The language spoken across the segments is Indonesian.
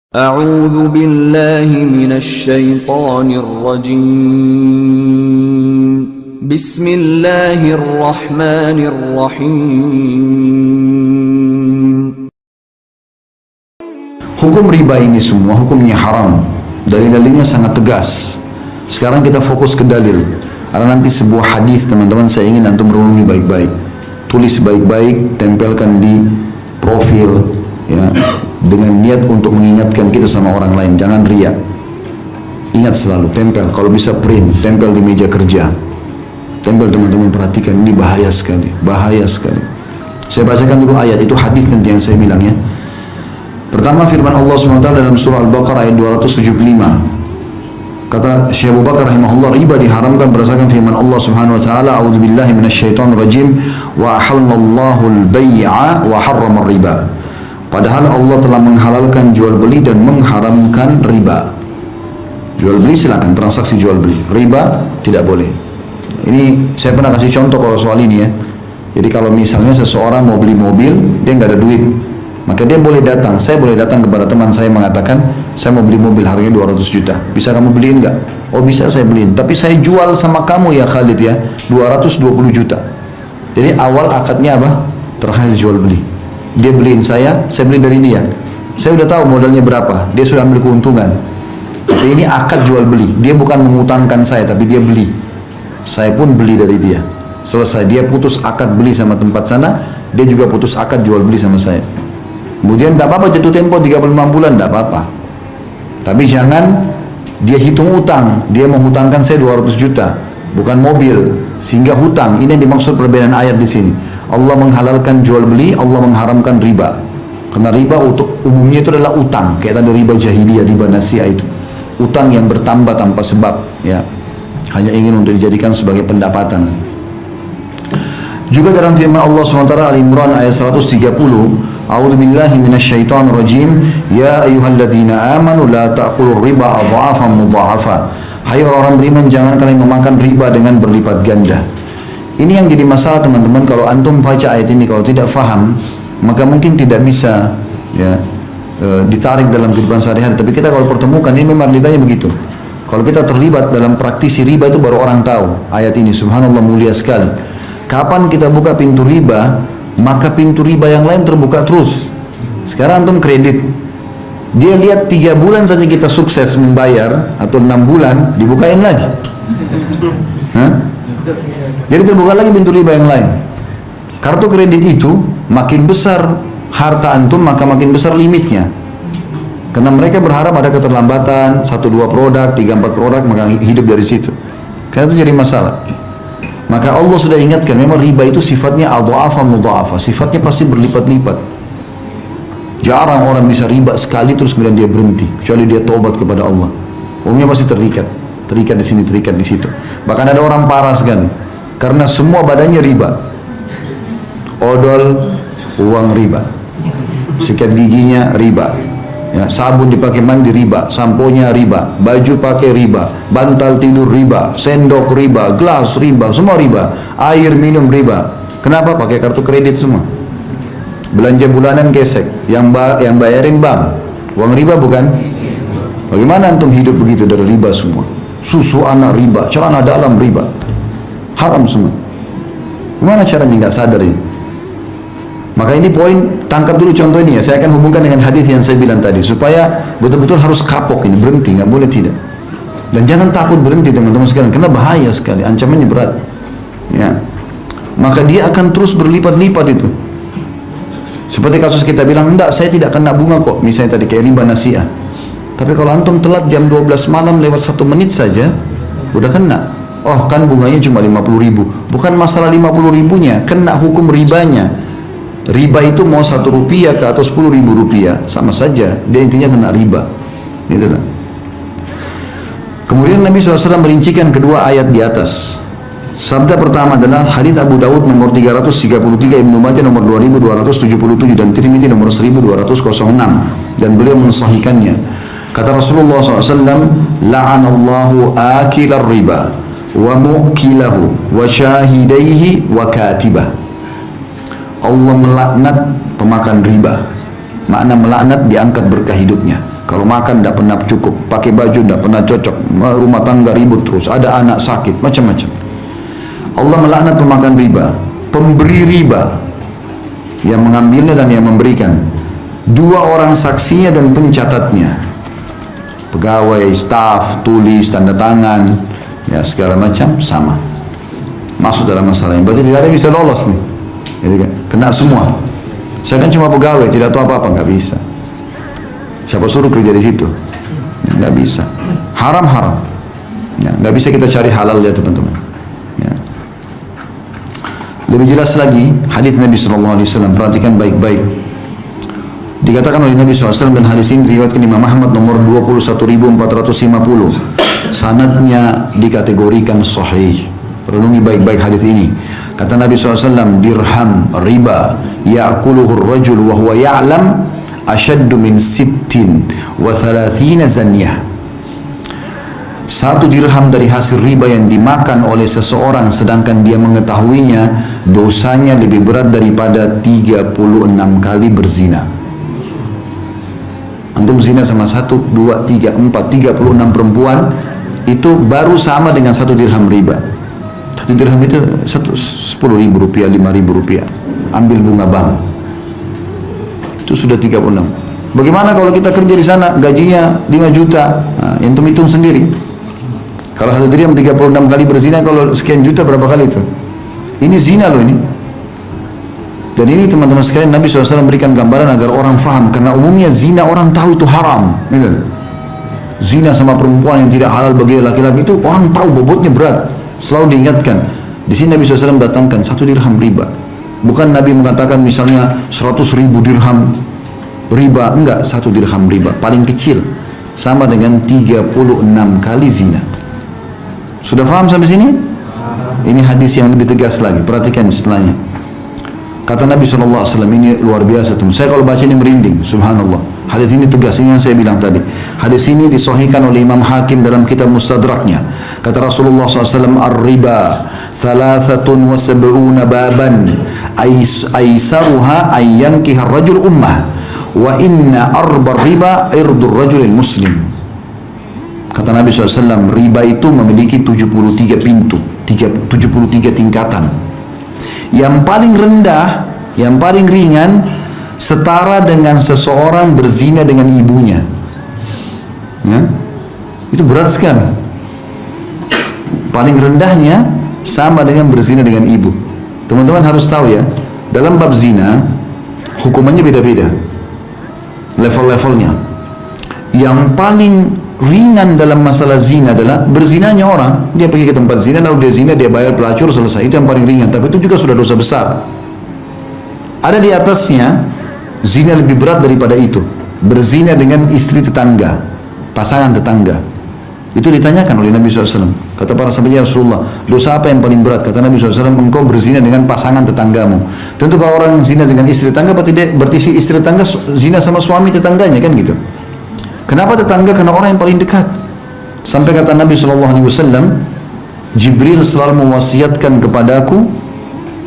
أعوذ بالله من الشيطان الرجيم بسم الله الرحمن الرحيم. Hukum riba ini semua hukumnya haram. Dalil-dalilnya sangat tegas. Sekarang kita fokus ke dalil. Karena nanti sebuah hadis teman-teman saya ingin antum renungi baik-baik. Tulis baik-baik, tempelkan di profil ya, dengan niat untuk mengingatkan kita sama orang lain. Jangan riya. Ingat selalu, tempel. Kalau bisa print, tempel di meja kerja. Tempel, teman-teman perhatikan, ini bahaya sekali. Bahaya sekali. Saya bacakan dulu ayat, itu hadis nanti yang saya bilang ya. Pertama firman Allah SWT dalam surah Al-Baqarah ayat 275. Kata Syekh Abu Bakar rahimahullah, riba diharamkan berdasarkan firman Allah Subhanahu wa taala, a'udzubillahi minasyaitonir rajim, wa ahallallahu al-bai'a wa harrama riba. Padahal Allah telah menghalalkan jual beli dan mengharamkan riba. Jual beli silakan, transaksi jual beli. Riba tidak boleh. Ini saya pernah kasih contoh kalau soal ini ya. Jadi kalau misalnya seseorang mau beli mobil, dia nggak ada duit, maka dia boleh datang. Saya boleh datang kepada teman saya mengatakan, saya mau beli mobil harganya 200 juta. Bisa kamu beliin nggak? Oh bisa, saya beliin. Tapi saya jual sama kamu ya Khalid ya, 220 juta. Jadi awal akadnya apa? Terakhir jual beli. Dia beliin saya beli dari dia. Saya udah tahu modalnya berapa, dia sudah ambil keuntungan. Tapi ini akad jual beli. Dia bukan mengutangkan saya, tapi dia beli. Saya pun beli dari dia. Selesai, dia putus akad beli sama tempat sana, dia juga putus akad jual beli sama saya. Kemudian tidak apa-apa jatuh tempo 35 bulan, tidak apa-apa. Tapi jangan dia hitung utang, dia menghutangkan saya 200 juta, bukan mobil, sehingga hutang. Ini yang dimaksud perbedaan ayat di sini. Allah menghalalkan jual beli, Allah mengharamkan riba. Karena riba untuk umumnya itu adalah utang, kayak tadi riba jahiliyah, riba nasiah itu. Utang yang bertambah tanpa sebab, ya. Hanya ingin untuk dijadikan sebagai pendapatan. Juga dalam firman Allah SWT Al-Imran ayat 130, A'udzubillahi minasyaitonir rajim, ya ayyuhalladzina amanu la ta'kulur riba adha'afan mudha'afa. Hai orang-orang beriman, jangan kalian memakan riba dengan berlipat ganda. Ini yang jadi masalah teman-teman, kalau antum baca ayat ini kalau tidak faham, maka mungkin tidak bisa ya ditarik dalam kehidupan sehari-hari. Tapi kita kalau pertemukan ini memang ditanya begitu. Kalau kita terlibat dalam praktisi riba itu baru orang tahu ayat ini. Subhanallah, mulia sekali. Kapan kita buka pintu riba, maka pintu riba yang lain terbuka terus. Sekarang antum kredit, dia lihat 3 bulan saja kita sukses membayar, atau 6 bulan dibukain lagi. Jadi terbuka lagi pintu riba yang lain. Kartu kredit itu makin besar harta antum, maka makin besar limitnya. Karena mereka berharap ada keterlambatan 1-2 produk, 3-4 produk, maka hidup dari situ. Karena itu jadi masalah. Maka Allah sudah ingatkan, memang riba itu sifatnya adha'afa mudha'afa, sifatnya pasti berlipat-lipat. Jarang orang bisa riba sekali terus kemudian dia berhenti, kecuali dia taubat kepada Allah. Umumnya pasti terikat di sini, terikat di situ. Bahkan ada orang parah sekali, karena semua badannya riba. Odol, uang riba. Sikat giginya riba. Ya, sabun dipakai mandi riba, samponya riba, baju pakai riba, bantal tidur riba, sendok riba, gelas riba, semua riba, air minum riba. Kenapa? Pakai kartu kredit semua. Belanja bulanan gesek, yang bayarin bank, uang riba bukan? Bagaimana antum hidup begitu dari riba semua? Susu anak riba, celana dalam riba, haram semua. Gimana caranya nggak sadar ini? Maka ini poin, tangkap dulu contoh ini ya. Saya akan hubungkan dengan hadis yang saya bilang tadi, supaya betul-betul harus kapok ini, berhenti, nggak boleh tidak. Dan jangan takut berhenti teman-teman sekalian, karena bahaya sekali, ancamannya berat. Ya, maka dia akan terus berlipat-lipat itu. Seperti kasus kita bilang, enggak, saya tidak kena bunga kok, misalnya tadi kayak riba nasiah. Tapi kalau antum telat jam 12 malam lewat 1 menit saja, udah kena. Oh kan bunganya cuma 50.000. Bukan masalah 50.000-nya, kena hukum ribanya. Riba itu mau 1 rupiah ke atau 10.000 rupiah, sama saja. Dia intinya kena riba. Itulah. Kemudian Nabi SAW merincikan kedua ayat di atas. Sabda pertama adalah hadits Abu Dawud nomor 333, Ibnu Majah nomor 2277 dan Tirmidzi nomor 1206, dan beliau mensahihkannya. Kata Rasulullah SAW, la'anallahu akilar riba wa mu'kilahu wa syahidaihi wa katibah. Allah melaknat pemakan riba. Makna melaknat, diangkat berkah hidupnya. Kalau makan tidak pernah cukup, pakai baju tidak pernah cocok, rumah tangga ribut terus, ada anak sakit, macam-macam. Allah melaknat pemakan riba, pemberi riba, yang mengambilnya dan yang memberikan. Dua orang saksinya dan pencatatnya, pegawai, staf, tulis, tanda tangan, ya segala macam sama. Masuk dalam masalah ini. Berarti tidak ada yang bisa lolos nih. Jadi kan, kena semua. Saya kan cuma pegawai, tidak tahu apa-apa, nggak bisa. Siapa suruh kerja di situ? Ya, nggak bisa. Haram-haram. Ya, nggak bisa kita cari halal ya teman-teman. Ya. Lebih jelas lagi, hadis Nabi SAW, perhatikan baik-baik. Dikatakan oleh Nabi SAW dan hadis ini riwayatkan Imam Ahmad nomor 21.450. Sanadnya dikategorikan sahih. Renungi baik-baik hadis ini. Kata Nabi SAW, dirham riba ya'kuluhu ar-rajul wa huwa ya'lam ashaddu min 36 zanyah. Satu dirham dari hasil riba yang dimakan oleh seseorang sedangkan dia mengetahuinya, dosanya lebih berat daripada 36 kali berzina. Antum zina sama 1, 2, 3, 4, 36 perempuan, itu baru sama dengan satu dirham riba. Satu dirham itu 10.000 rupiah, 5.000 rupiah. Ambil bunga bank, itu sudah 36. Bagaimana kalau kita kerja di sana, gajinya 5 juta, nah, yang hitung sendiri. Kalau satu dirham 36 kali berzina, kalau sekian juta berapa kali itu? Ini zina loh ini. Dan ini teman-teman sekalian, Nabi SAW memberikan gambaran agar orang faham, karena umumnya zina orang tahu itu haram. Zina sama perempuan yang tidak halal bagi laki-laki itu orang tahu bobotnya berat. Selalu diingatkan. Di sini Nabi SAW datangkan satu dirham riba. Bukan Nabi mengatakan misalnya 100.000 dirham riba, enggak, satu dirham riba paling kecil sama dengan 36 kali zina. Sudah paham sampai sini? Ini hadis yang lebih tegas lagi, perhatikan setelahnya. Kata Nabi SAW, ini luar biasa teman. Saya kalau baca ini merinding, subhanallah. Hadis ini tegas, ini yang saya bilang tadi. Hadis ini disahihkan oleh Imam Hakim dalam kitab Mustadraknya. Kata Rasulullah SAW, ar-riba 73 baban aisaruha ayyankiha ar-rajul ummah wa inna arba riba irdur rajulil muslim. Kata Nabi SAW, riba itu memiliki 73 pintu, 73 tingkatan. Yang paling rendah, yang paling ringan, setara dengan seseorang berzina dengan ibunya. Ya? Itu berat sekali. Paling rendahnya sama dengan berzina dengan ibu. Teman-teman harus tahu ya, dalam bab zina hukumannya beda-beda, level-levelnya. Yang paling ringan dalam masalah zina adalah berzinanya orang, dia pergi ke tempat zina lalu dia zina, dia bayar pelacur, selesai. Itu yang paling ringan, tapi itu juga sudah dosa besar. Ada di atasnya zina lebih berat daripada itu, berzina dengan istri tetangga, pasangan tetangga. Itu ditanyakan oleh Nabi SAW. Kata para sahabat, ya Rasulullah, dosa apa yang paling berat? Kata Nabi SAW, engkau berzina dengan pasangan tetanggamu. Tentu kalau orang zina dengan istri tetangga, berarti si istri tetangga zina sama suami tetangganya, kan gitu. Kenapa tetangga? Karena orang yang paling dekat. Sampai kata Nabi SAW, Jibril selalu mewasiatkan kepadaku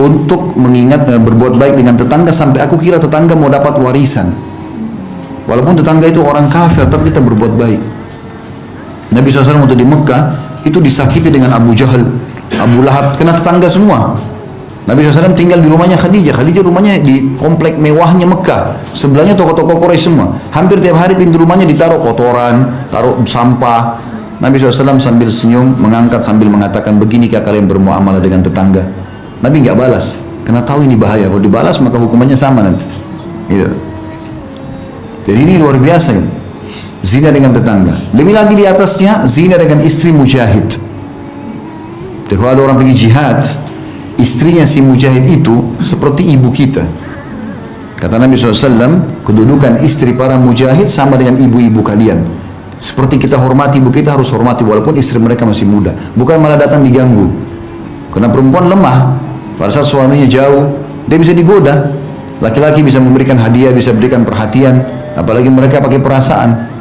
untuk mengingat dan berbuat baik dengan tetangga sampai aku kira tetangga mau dapat warisan. Walaupun tetangga itu orang kafir, tapi kita berbuat baik. Nabi SAW waktu di Mekah itu disakiti dengan Abu Jahal, Abu Lahab, kena tetangga semua. Nabi SAW tinggal di rumahnya Khadijah. Khadijah rumahnya di komplek mewahnya Mekah. Sebelahnya toko-toko Quraisy semua. Hampir tiap hari pintu rumahnya ditaruh kotoran, taruh sampah. Nabi SAW sambil senyum, mengangkat sambil mengatakan, beginikah kalian bermuamalah dengan tetangga? Nabi nggak balas, karena tahu ini bahaya. Kalau dibalas maka hukumannya sama nanti. Gitu. Jadi ini luar biasa. Zina dengan tetangga. Lebih lagi di atasnya, zina dengan istri mujahid. Jadi kalau ada orang pergi jihad, istrinya si mujahid itu seperti ibu kita. Kata Nabi SAW, kedudukan istri para mujahid sama dengan ibu-ibu kalian. Seperti kita hormati ibu kita, harus hormati walaupun istri mereka masih muda. Bukan malah datang diganggu. Karena perempuan lemah, pada saat suaminya jauh, dia bisa digoda. Laki-laki bisa memberikan hadiah, bisa berikan perhatian. Apalagi mereka pakai perasaan.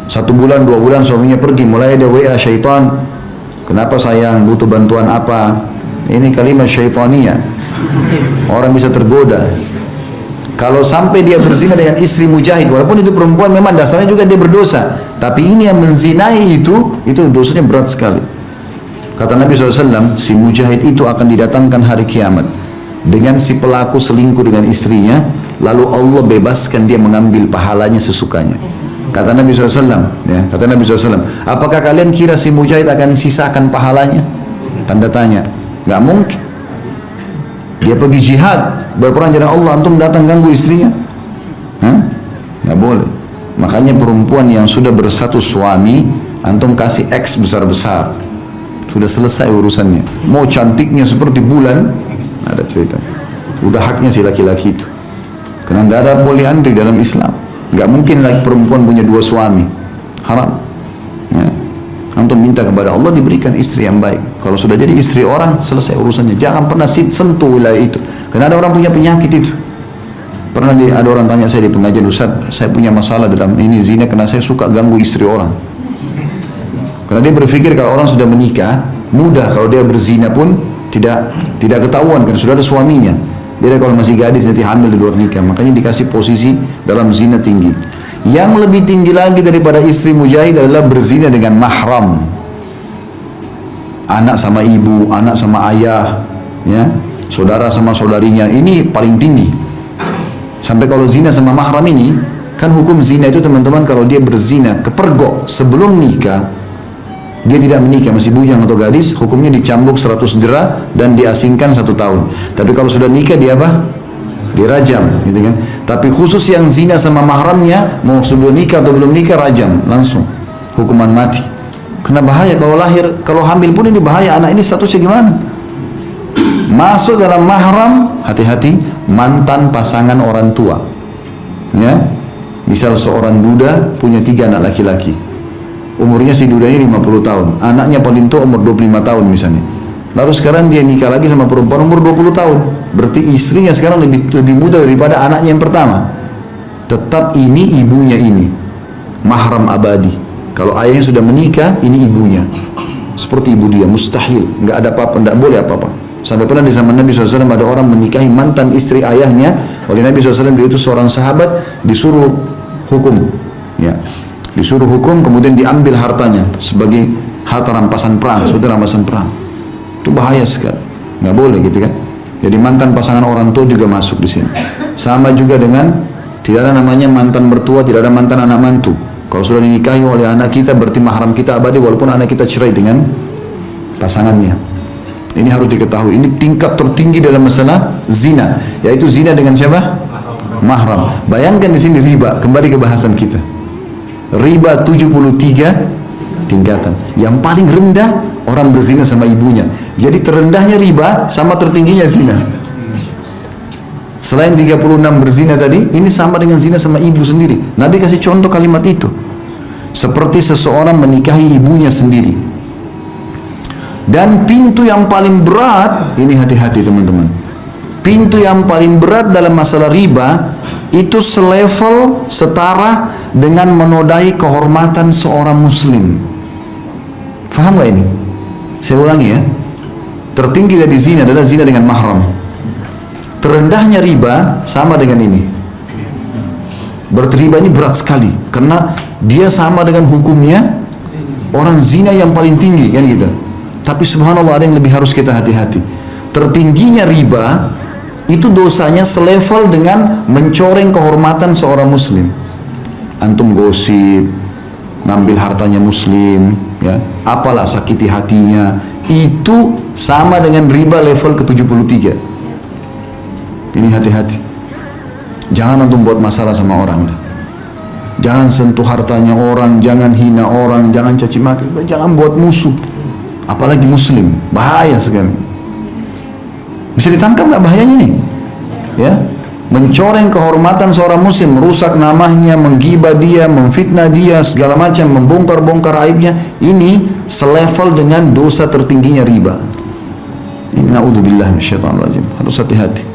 1 bulan, 2 bulan suaminya pergi, mulai ada WA syaitan. Kenapa sayang, butuh bantuan apa? Ini kalimat syaitaniyah. Orang bisa tergoda. Kalau sampai dia berzina dengan istri mujahid, walaupun itu perempuan memang dasarnya juga dia berdosa, tapi ini yang menzinai itu dosanya berat sekali. Kata Nabi SAW, si mujahid itu akan didatangkan hari kiamat dengan si pelaku selingkuh dengan istrinya, lalu Allah bebaskan dia mengambil pahalanya sesukanya. Kata Nabi SAW, ya, kata Nabi SAW, apakah kalian kira si mujahid akan sisakan pahalanya? Tanda tanya. Gak mungkin. Dia pergi jihad, berperang jalan Allah, antum datang ganggu istrinya? Gak boleh. Makanya perempuan yang sudah bersatu suami, antum kasih X besar-besar, sudah selesai urusannya. Mau cantiknya seperti bulan, ada cerita. Udah haknya si laki-laki itu. Karena tidak ada poliandri dalam Islam. Gak mungkin lagi perempuan punya dua suami, haram. Ya. Antum minta kepada Allah diberikan istri yang baik. Kalau sudah jadi istri orang, selesai urusannya. Jangan pernah sentuh wilayah itu. Karena ada orang punya penyakit itu. Pernah ada orang tanya saya di pengajian, Ustaz, saya punya masalah dalam ini zina karena saya suka ganggu istri orang. Karena dia berpikir kalau orang sudah menikah, mudah kalau dia berzina pun tidak ketahuan karena sudah ada suaminya. Beda kalau masih gadis nanti hamil di luar nikah. Makanya dikasih posisi dalam zina tinggi. Yang lebih tinggi lagi daripada istri mujahid adalah berzina dengan mahram. Anak sama ibu, anak sama ayah, ya, saudara sama saudarinya, ini paling tinggi. Sampai kalau zina sama mahram ini, kan hukum zina itu teman-teman, kalau dia berzina kepergok sebelum nikah, dia tidak menikah, masih bujang atau gadis, hukumnya dicambuk 100 jera dan diasingkan 1 tahun. Tapi kalau sudah nikah dia apa? Dirajam, gitu kan. Tapi khusus yang zina sama mahramnya, mau sudah nikah atau belum nikah, rajam langsung, hukuman mati. Karena bahaya kalau lahir, kalau hamil pun ini bahaya, anak ini statusnya gimana? Masuk dalam mahram, hati-hati, mantan pasangan orang tua. Ya, misal seorang duda punya 3 anak laki-laki, umurnya si duda ini 50 tahun, anaknya paling tua umur 25 tahun misalnya. Lalu sekarang dia nikah lagi sama perempuan umur 20 tahun. Berarti istrinya sekarang lebih muda daripada anaknya yang pertama. Tetap ini ibunya ini. Mahram abadi. Kalau ayahnya sudah menikah, ini ibunya. Seperti ibu dia, mustahil. Nggak ada apa-apa, nggak boleh apa-apa. Sampai pernah di zaman Nabi SAW ada orang menikahi mantan istri ayahnya. Oleh Nabi SAW dia itu seorang sahabat, disuruh hukum. Ya. Disuruh hukum, kemudian diambil hartanya sebagai harta rampasan perang, sebagai rampasan perang. Itu bahaya sekali, nggak boleh gitu kan. Jadi mantan pasangan orang tua juga masuk di sini. Sama juga dengan tidak ada namanya mantan mertua, tidak ada mantan anak mantu. Kalau sudah dinikahi oleh anak kita, berarti mahram kita abadi walaupun anak kita cerai dengan pasangannya. Ini harus diketahui. Ini tingkat tertinggi dalam masalah zina, yaitu zina dengan siapa? Mahram. Bayangkan di sini riba. Kembali ke bahasan kita. Riba 73 tingkatan. Yang paling rendah orang berzina sama ibunya. Jadi terendahnya riba sama tertingginya zina. Selain 36 berzina tadi, ini sama dengan zina sama ibu sendiri. Nabi kasih contoh kalimat itu. Seperti seseorang menikahi ibunya sendiri. Dan pintu yang paling berat, ini hati-hati teman-teman. Pintu yang paling berat dalam masalah riba itu selevel setara dengan menodai kehormatan seorang muslim. Faham gak ini? Saya ulangi ya. Tertinggi dari zina adalah zina dengan mahram. Terendahnya riba sama dengan ini. Berarti riba ini berat sekali karena dia sama dengan hukumnya orang zina yang paling tinggi kan gitu. Tapi subhanallah ada yang lebih harus kita hati-hati. Tertingginya riba itu dosanya selevel dengan mencoreng kehormatan seorang muslim. Antum gosip, ngambil hartanya muslim, ya, apalah sakiti hatinya, itu sama dengan riba level ke-73. Ini hati-hati. Jangan antum buat masalah sama orang. Jangan sentuh hartanya orang, jangan hina orang, jangan caci maki, jangan buat musuh. Apalagi muslim, bahaya sekali. Bisa ditangkap nggak bahayanya nih? Ya, mencoreng kehormatan seorang muslim, merusak namanya, menggibah dia, memfitnah dia, segala macam, membongkar-bongkar aibnya. Ini selevel dengan dosa tertingginya riba. Ini naudzubillah minasyaitonir rajim. Harus hati-hati.